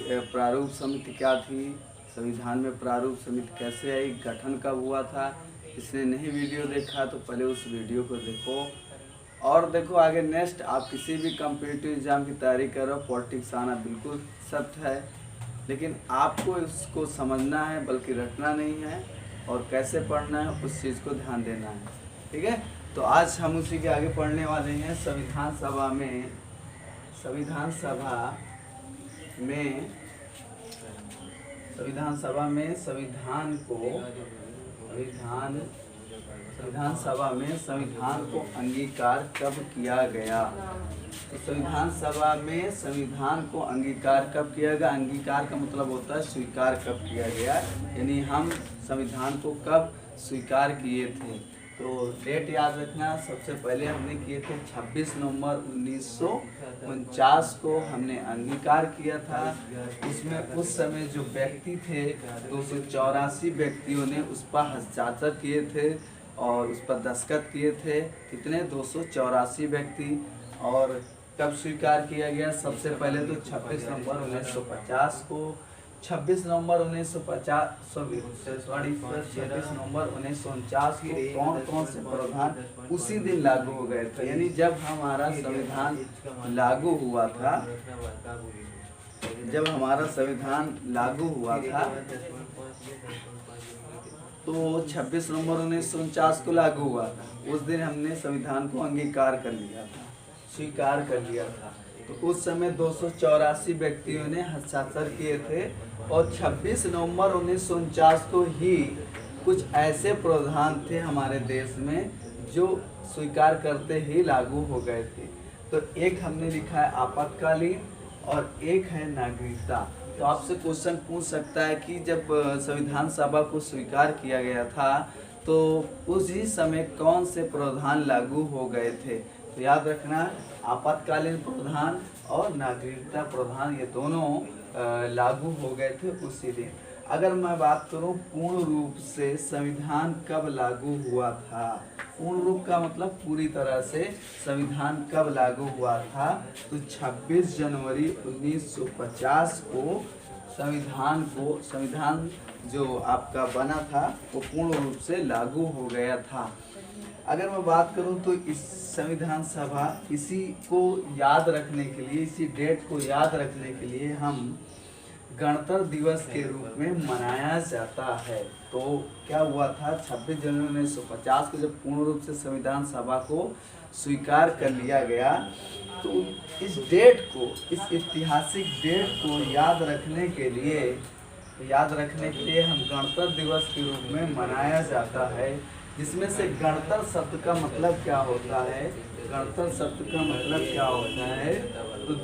प्रारूप समिति क्या थी, संविधान में प्रारूप समिति कैसे आई, गठन कब हुआ था। इसने नहीं वीडियो देखा तो पहले उस वीडियो को देखो और देखो आगे नेक्स्ट। आप किसी भी कम्पिटिटिव एग्जाम की तैयारी कर रहे हो, पॉलिटिक्स आना बिल्कुल सत्य है, लेकिन आपको इसको समझना है बल्कि रटना नहीं है, और कैसे पढ़ना है उस चीज़ को ध्यान देना है। ठीक है, तो आज हम उसी के आगे पढ़ने वाले हैं। संविधान सभा में संविधान को अंगीकार कब किया गया। तो संविधान सभा में संविधान को अंगीकार कब किया गया। अंगीकार का मतलब होता है स्वीकार कब किया गया, यानी हम संविधान को कब स्वीकार किए थे। तो डेट याद रखना, सबसे पहले हमने किए थे 26 नवंबर 1949 को हमने अंगीकार किया था। उसमें उस समय जो व्यक्ति थे 284 व्यक्तियों ने उस पर हस्ताक्षर किए थे और उस पर दस्तखत किए थे। कितने, 284 व्यक्ति। और कब स्वीकार किया गया, सबसे पहले तो 26 नवंबर 1950 को। 26 नवंबर 1949 को कौन कौन से प्रावधान उसी दिन लागू हो गए थे, यानी जब हमारा संविधान लागू हुआ था, तो 26 नवंबर 1949 को लागू हुआ था। उस दिन हमने संविधान को अंगीकार कर लिया था, स्वीकार कर लिया था। तो उस समय 284 व्यक्तियों ने हस्ताक्षर किए थे और 26 नवंबर 1949 को ही कुछ ऐसे प्रावधान थे हमारे देश में जो स्वीकार करते ही लागू हो गए थे। तो एक हमने लिखा है आपातकालीन और एक है नागरिकता। तो आपसे क्वेश्चन पूछ सकता है कि जब संविधान सभा को स्वीकार किया गया था तो उसी समय कौन से प्रावधान लागू हो गए थे। तो याद रखना, आपातकालीन प्रावधान और नागरिकता प्रावधान ये दोनों लागू हो गए थे उसी दिन। अगर मैं बात करूं पूर्ण रूप से संविधान कब लागू हुआ था, पूर्ण रूप का मतलब पूरी तरह से संविधान कब लागू हुआ था, तो 26 जनवरी 1950 को संविधान जो आपका बना था वो पूर्ण रूप से लागू हो गया था। अगर मैं बात करूं तो इस संविधान सभा, इसी को याद रखने के लिए, इसी डेट को याद रखने के लिए हम गणतंत्र दिवस के रूप में मनाया जाता है। तो क्या हुआ था, 26 जनवरी 1950 को जब पूर्ण रूप से संविधान सभा को स्वीकार कर लिया गया, तो इस डेट को, इस ऐतिहासिक डेट को याद रखने के लिए हम गणतंत्र दिवस के रूप में मनाया जाता है। जिसमें से गणतंत्र शब्द का मतलब क्या होता है, गणतंत्र शब्द का मतलब क्या होता है, तो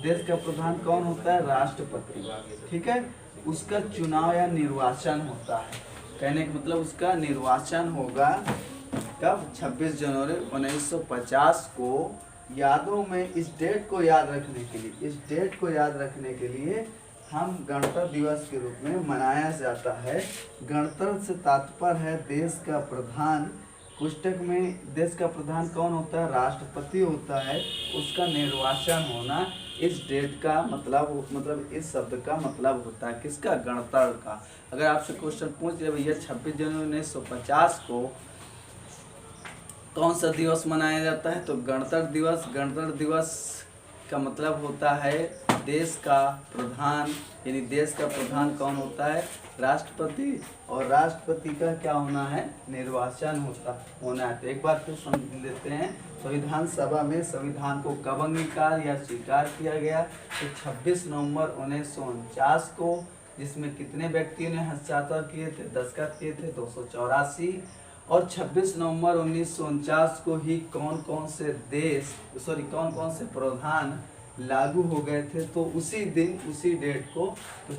देश का प्रधान कौन होता है, राष्ट्रपति। ठीक है, उसका चुनाव या निर्वाचन होता है। कहने का मतलब उसका निर्वाचन होगा कब, 26 जनवरी 1950 को। यादों में इस डेट को याद रखने के लिए हम गणतंत्र दिवस के रूप में मनाया जाता है। गणतंत्र से तात्पर्य है देश का प्रधान, पुस्तक में देश का प्रधान कौन होता है, राष्ट्रपति होता है, उसका निर्वाचन होना इस डेट का मतलब इस शब्द का मतलब होता है किसका, गणतंत्र का। अगर आपसे क्वेश्चन पूछ लिया भैया 26 जनवरी 1950 को कौन सा दिवस मनाया जाता है, तो गणतंत्र दिवस का मतलब होता है देश का प्रधान, यानी देश का प्रधान कौन होता है, राष्ट्रपति, और राष्ट्रपति का क्या होना है, निर्वाचन होना है। तो एक बार फिर समझ लेते हैं, संविधान सभा में संविधान को कब अंगीकार या स्वीकार किया गया, तो 26 नवंबर 1949 को, जिसमें कितने व्यक्तियों ने हस्ताक्षर किए थे, दस्तखत किए थे, 284। और 26 नवंबर 1949 को ही कौन कौन से प्रावधान लागू हो गए थे, तो उसी डेट को, तो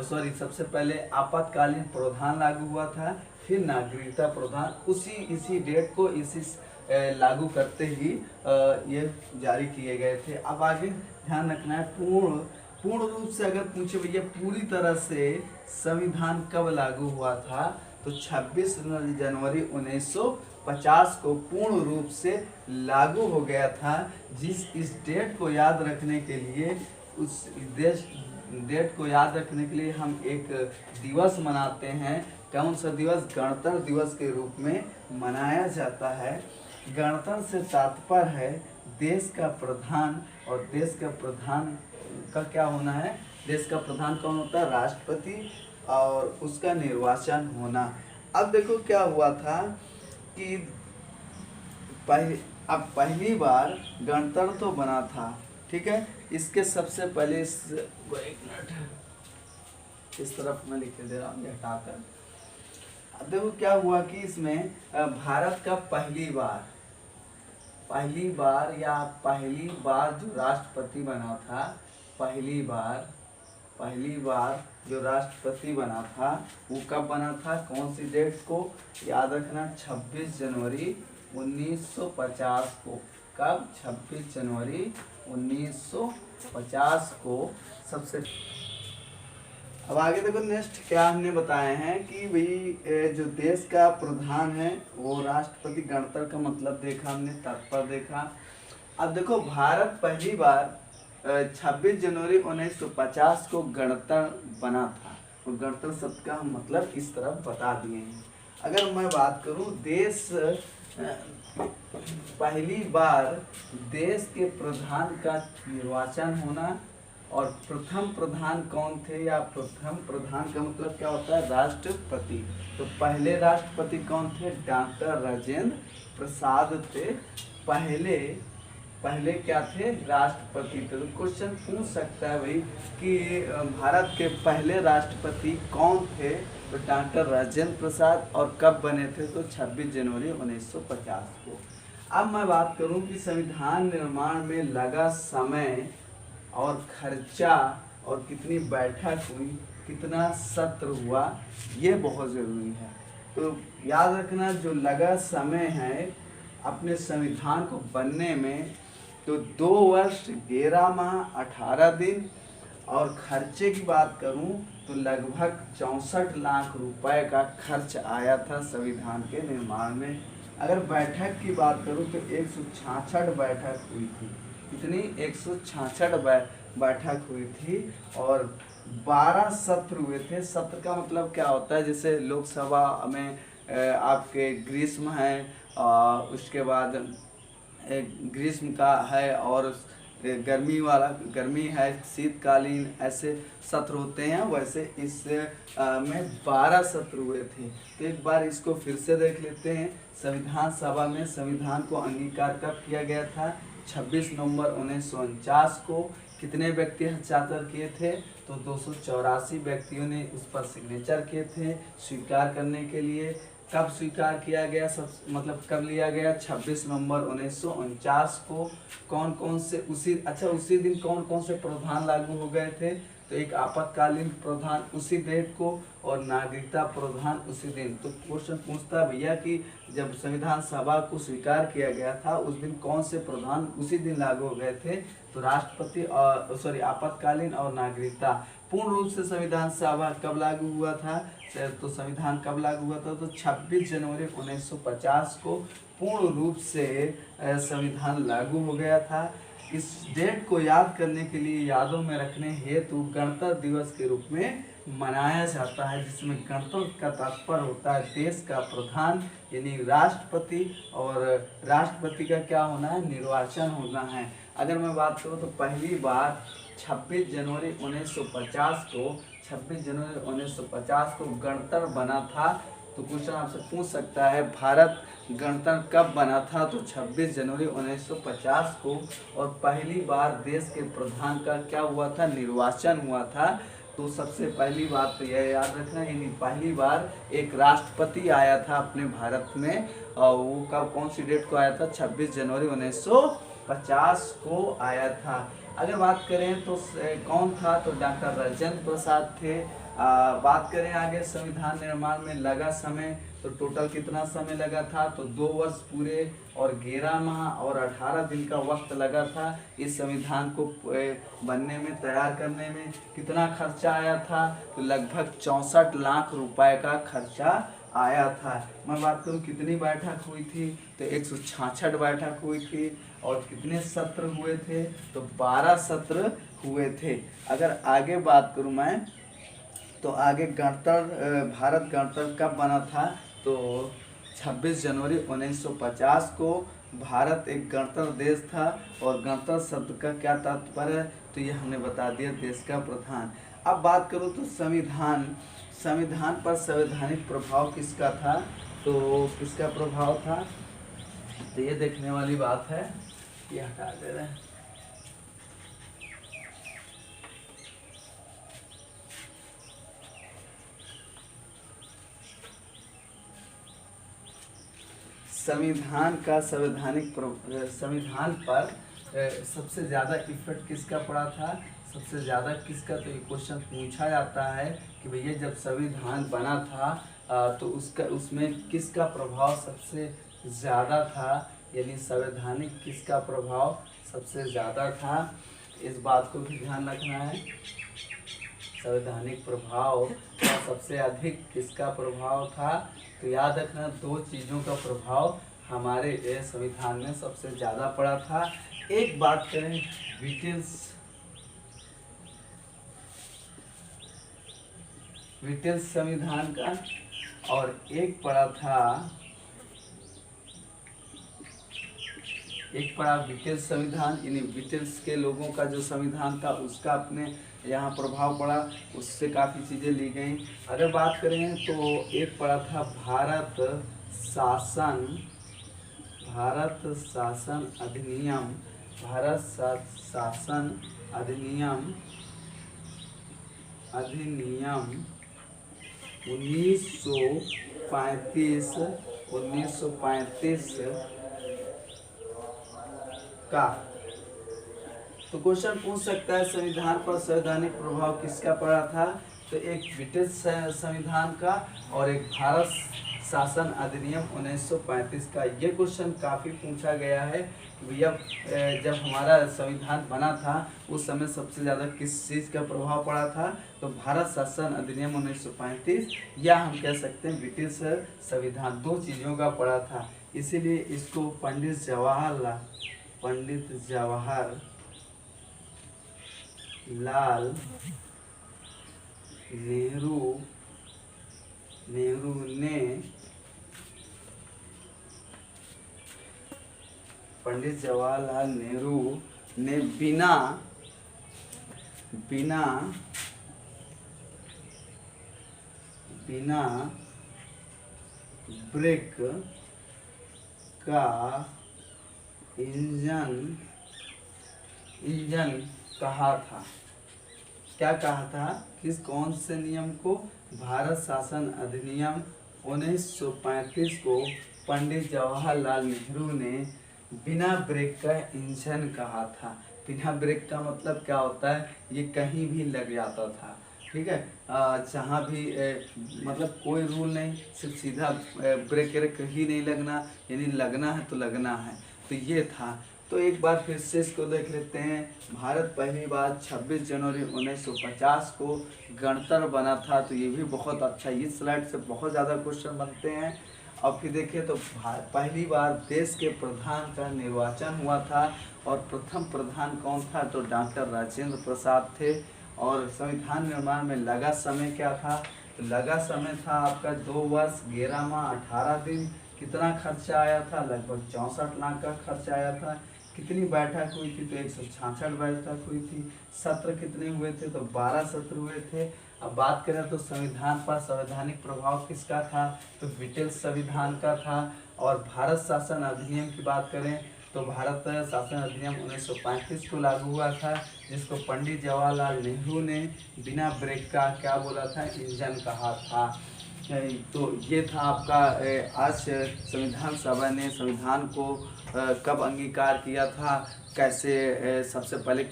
सबसे पहले आपातकालीन प्रावधान लागू हुआ था, फिर नागरिकता प्रावधान इसी डेट को लागू करते ही ये जारी किए गए थे। अब आगे ध्यान रखना है, पूर्ण रूप से अगर पूछे भैया पूरी तरह से संविधान कब लागू हुआ था, तो 26 जनवरी 1950 को पूर्ण रूप से लागू हो गया था। इस डेट को याद रखने के लिए उस डेट को याद रखने के लिए हम एक दिवस मनाते हैं। कौन सा दिवस? गणतंत्र दिवस के रूप में मनाया जाता है। गणतंत्र से तात्पर्य है देश का प्रधान, और देश का प्रधान का क्या होना है? देश का प्रधान कौन होता है? राष्ट्रपति, और उसका निर्वाचन होना। अब देखो क्या हुआ था कि अब पहली बार गणतंत्र तो बना था, ठीक है। इसके सबसे पहले एक मिनट इस तरफ मैं लिख दे रहा हूँ हटाकर। अब देखो क्या हुआ कि इसमें भारत का पहली बार जो राष्ट्रपति बना था, पहली बार जो राष्ट्रपति बना था वो कब बना था? कौन सी डेट को याद रखना? 26 जनवरी 1950 को। कब? 26 जनवरी 1950 को सबसे। अब आगे देखो नेक्स्ट क्या हमने बताए हैं कि भाई जो देश का प्रधान है वो राष्ट्रपति। गणतंत्र का मतलब देखा हमने, तात्पर्य देखा। अब देखो भारत पहली बार 26 जनवरी 1950 को गणतंत्र बना था, और गणतंत्र शब्द का हम मतलब इस तरफ बता दिए हैं। अगर मैं बात करूं देश पहली बार देश के प्रधान का निर्वाचन होना, और प्रथम प्रधान कौन थे, या प्रथम प्रधान का मतलब क्या होता है? राष्ट्रपति। तो पहले राष्ट्रपति कौन थे? डॉक्टर राजेंद्र प्रसाद थे। पहले क्या थे? राष्ट्रपति थे। तो क्वेश्चन पूछ सकता है भाई कि भारत के पहले राष्ट्रपति कौन थे? तो डॉक्टर राजेंद्र प्रसाद। और कब बने थे? तो 26 जनवरी 1950 को। अब मैं बात करूं कि संविधान निर्माण में लगा समय और खर्चा, और कितनी बैठक हुई, कितना सत्र हुआ, ये बहुत ज़रूरी है। तो याद रखना जो लगा समय है अपने संविधान को बनने में, तो 2 वर्ष 11 माह 18 दिन। और खर्चे की बात करूं तो लगभग 64 लाख रुपए का खर्च आया था संविधान के निर्माण में। अगर बैठक की बात करूं तो 166 बैठक हुई थी। कितनी? 166 बैठक हुई थी, और 12 सत्र हुए थे। सत्र का मतलब क्या होता है? जैसे लोकसभा में आपके ग्रीष्म है, उसके बाद ग्रीष्म का है, और गर्मी है, शीतकालीन, ऐसे सत्र होते हैं। वैसे इस में 12 सत्र हुए थे। तो एक बार इसको फिर से देख लेते हैं। संविधान सभा में संविधान को अंगीकार कब किया गया था? 26 नवंबर 1949 को। कितने व्यक्ति हस्ताक्षर किए थे? तो 284 व्यक्तियों ने उस पर सिग्नेचर किए थे स्वीकार करने के लिए। कब स्वीकार किया गया? मतलब कब लिया गया? 26 नवंबर 1949 को। कौन कौन से उसी दिन कौन कौन से प्रावधान लागू हो गए थे? तो एक आपातकालीन प्रावधान उसी डेट को, और नागरिकता प्रावधान उसी दिन। तो क्वेश्चन पूछता भैया कि जब संविधान सभा को स्वीकार किया गया था उस दिन कौन से प्रावधान उसी दिन लागू हो गए थे? तो राष्ट्रपति और आपातकालीन और नागरिकता। पूर्ण रूप से संविधान सभा कब लागू हुआ था? तो संविधान कब लागू हुआ था? तो 26 जनवरी 1950 को पूर्ण रूप से संविधान लागू हो गया था। इस डेट को याद करने के लिए, यादों में रखने हेतु गणतंत्र दिवस के रूप में मनाया जाता है, जिसमें गणतंत्र का तात्पर्य होता है देश का प्रधान यानी राष्ट्रपति, और राष्ट्रपति का क्या होना है? निर्वाचन होना है। अगर मैं बात करूँ तो पहली बार 26 जनवरी 1950 को गणतंत्र बना था। तो क्वेश्चन आपसे पूछ सकता है भारत गणतंत्र कब बना था? तो 26 जनवरी 1950 को। और पहली बार देश के प्रधान का क्या हुआ था? निर्वाचन हुआ था। तो सबसे पहली बात तो यह याद रखना है, पहली बार एक राष्ट्रपति आया था अपने भारत में, और वो कब, कौन सी डेट को आया था? 26 जनवरी 1950 को आया था। अगर बात करें तो कौन था? तो डॉक्टर राजेंद्र प्रसाद थे। बात करें आगे संविधान निर्माण में लगा समय, तो टोटल कितना समय लगा था? तो 2 वर्ष पूरे और 11 माह और 18 दिन का वक्त लगा था इस संविधान को बनने में, तैयार करने में। कितना खर्चा आया था? तो लगभग 64 लाख रुपए का खर्चा आया था। मैं बात करूं कितनी बैठक हुई थी तो 166 बैठक हुई थी। और कितने सत्र हुए थे तो 12 सत्र हुए थे। अगर आगे बात करूं मैं तो आगे भारत गणतंत्र कब बना था तो 26 जनवरी 1950 को भारत एक गणतंत्र देश था। और गणतंत्र शब्द का क्या तात्पर्य है तो ये हमने बता दिया, देश का प्रधान। अब बात करूँ तो संविधान पर संवैधानिक प्रभाव किसका था तो किसका प्रभाव था तो ये देखने वाली बात है। ये हटा दे रहे हैं। संविधान पर सबसे ज़्यादा इफेक्ट किसका पड़ा था, सबसे ज़्यादा किसका, तो ये क्वेश्चन पूछा जाता है कि भैया जब संविधान बना था तो उसमें किसका प्रभाव सबसे ज़्यादा था, यानी संवैधानिक किसका प्रभाव सबसे ज़्यादा था। इस बात को भी ध्यान रखना है। संवैधानिक प्रभाव का सबसे अधिक किसका प्रभाव था तो याद रखना दो चीज़ों का प्रभाव हमारे संविधान में सबसे ज़्यादा पड़ा था। एक बात करें ब्रिटिश संविधान का और एक पड़ा ब्रिटिश संविधान, यानी ब्रिटिश के लोगों का जो संविधान था उसका अपने यहाँ प्रभाव पड़ा, उससे काफ़ी चीज़ें ली गई। अगर बात करें तो एक पड़ा था भारत शासन अधिनियम 1935 का। तो क्वेश्चन पूछ सकता है संविधान पर संवैधानिक प्रभाव किसका पड़ा था तो एक ब्रिटिश संविधान का और एक भारत शासन अधिनियम 1935 का। ये क्वेश्चन काफ़ी पूछा गया है कि भैया जब हमारा संविधान बना था उस समय सबसे ज़्यादा किस चीज़ का प्रभाव पड़ा था तो भारत शासन अधिनियम 1935 या हम कह सकते हैं ब्रिटिश संविधान, दो चीज़ों का पड़ा था। इसीलिए इसको पंडित जवाहर लाल नेहरू ने पंडित जवाहरलाल नेहरू ने बिना ब्रेक का इंजन कहा था। क्या कहा था, कौन से नियम को, भारत शासन अधिनियम 1935 को पंडित जवाहरलाल नेहरू ने बिना ब्रेक का इंजन कहा था। बिना ब्रेक का मतलब क्या होता है, ये कहीं भी लग जाता था, ठीक है, जहाँ भी मतलब कोई रूल नहीं, सिर्फ सीधा ब्रेक ही नहीं लगना, यानी लगना है तो लगना है, तो ये था। तो एक बार फिर से इसको देख लेते हैं। भारत पहली बार 26 जनवरी 1950 को गणतंत्र बना था, तो ये भी बहुत अच्छा, इस स्लाइड से बहुत ज़्यादा क्वेश्चन बनते हैं। अब फिर देखिए तो पहली बार देश के प्रधान का निर्वाचन हुआ था और प्रथम प्रधान कौन था तो डॉक्टर राजेंद्र प्रसाद थे। और संविधान निर्माण में लगा समय क्या था तो लगा समय था आपका 2 वर्ष 11 माह 18 दिन। कितना खर्चा आया था, लगभग 64 लाख का खर्चा आया था। कितनी बैठक हुई थी तो 166 बैठक हुई थी। सत्र कितने हुए थे तो 12 सत्र हुए थे। अब बात करें तो संविधान पर संवैधानिक प्रभाव किसका था तो ब्रिटिश संविधान का था। और भारत शासन अधिनियम की बात करें तो भारत शासन अधिनियम 1935 को लागू हुआ था, जिसको पंडित जवाहरलाल नेहरू ने बिना ब्रेक का क्या बोला था, इंजन कहा था। तो ये था आपका आज संविधान सभा ने संविधान को कब अंगीकार किया था, कैसे सबसे पहले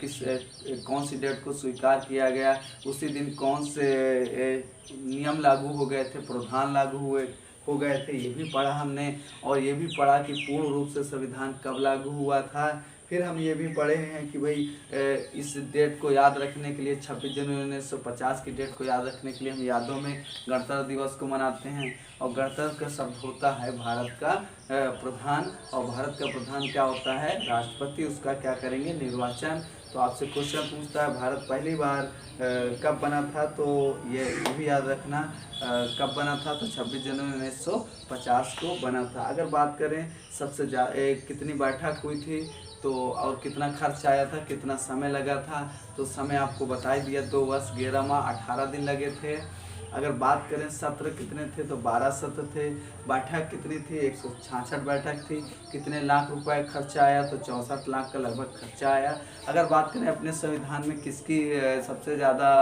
कौन सी डेट को स्वीकार किया गया, उसी दिन कौन से नियम लागू हो गए थे, प्रावधान लागू हो गए थे, ये भी पढ़ा हमने। और ये भी पढ़ा कि पूर्ण रूप से संविधान कब लागू हुआ था फिर हम ये भी पढ़े हैं कि भाई इस डेट को याद रखने के लिए 26 जनवरी 1950 की डेट को याद रखने के लिए हम यादों में गणतंत्र दिवस को मनाते हैं। और गणतंत्र का शब्द होता है भारत का प्रधान, और भारत का प्रधान क्या होता है? राष्ट्रपति। उसका क्या करेंगे? निर्वाचन। तो आपसे क्वेश्चन पूछता है भारत पहली बार कब बना था, तो ये भी याद रखना कब बना था, तो 26 जनवरी 1950 को बना था। अगर बात करें सबसे कितनी बैठक हुई थी तो और कितना खर्च आया था, कितना समय लगा था, तो समय आपको बता ही दिया, 2 वर्ष 11 माह 18 दिन लगे थे। अगर बात करें सत्र कितने थे तो 12 सत्र थे। बैठक कितनी थी? 166 बैठक थी। कितने लाख रुपए खर्चा आया? तो 64 लाख का लगभग खर्चा आया। अगर बात करें अपने संविधान में किसकी सबसे ज़्यादा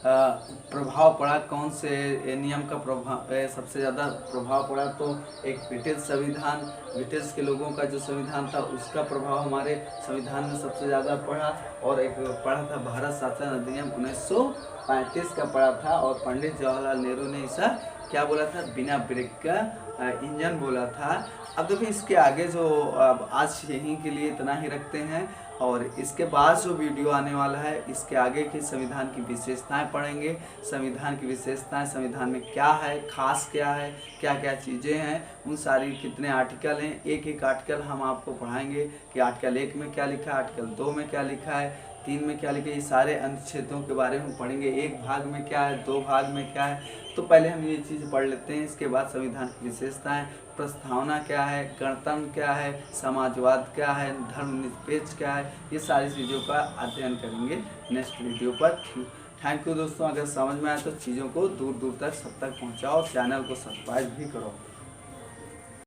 प्रभाव पड़ा, कौन से नियम का प्रभाव सबसे ज़्यादा प्रभाव पड़ा, तो एक ब्रिटिश संविधान, ब्रिटिश के लोगों का जो संविधान था उसका प्रभाव हमारे संविधान में सबसे ज़्यादा पड़ा। और एक पड़ा था भारत शासन अधिनियम 1935 का पड़ा था, और पंडित जवाहरलाल नेहरू ने इसे क्या बोला था? बिना ब्रेक का इंजन बोला था। अब देखिए इसके आगे जो आज यहीं के लिए इतना ही रखते हैं, और इसके बाद जो वीडियो आने वाला है इसके आगे की संविधान की विशेषताएं पढ़ेंगे। संविधान की विशेषताएं, संविधान में क्या है, खास क्या है, क्या क्या चीज़ें हैं, उन सारी कितने आर्टिकल हैं, एक एक आर्टिकल हम आपको पढ़ाएंगे कि आर्टिकल 1 में क्या लिखा है, आर्टिकल 2 में क्या लिखा है, 3 में क्या लिखा है। ये सारे अनुच्छेदों के बारे में पढ़ेंगे, एक भाग में क्या है, 2 भाग में क्या है। तो पहले हम ये चीज़ पढ़ लेते हैं, इसके बाद संविधान की विशेषताएं, प्रस्तावना क्या है, गणतंत्र क्या है, समाजवाद क्या है, धर्मनिरपेक्ष क्या है, ये सारी चीज़ों का अध्ययन करेंगे नेक्स्ट वीडियो पर। थैंक यू दोस्तों। अगर समझ में आए तो चीज़ों को दूर दूर तक सब तक पहुँचाओ और चैनल को सब्सक्राइब भी करो।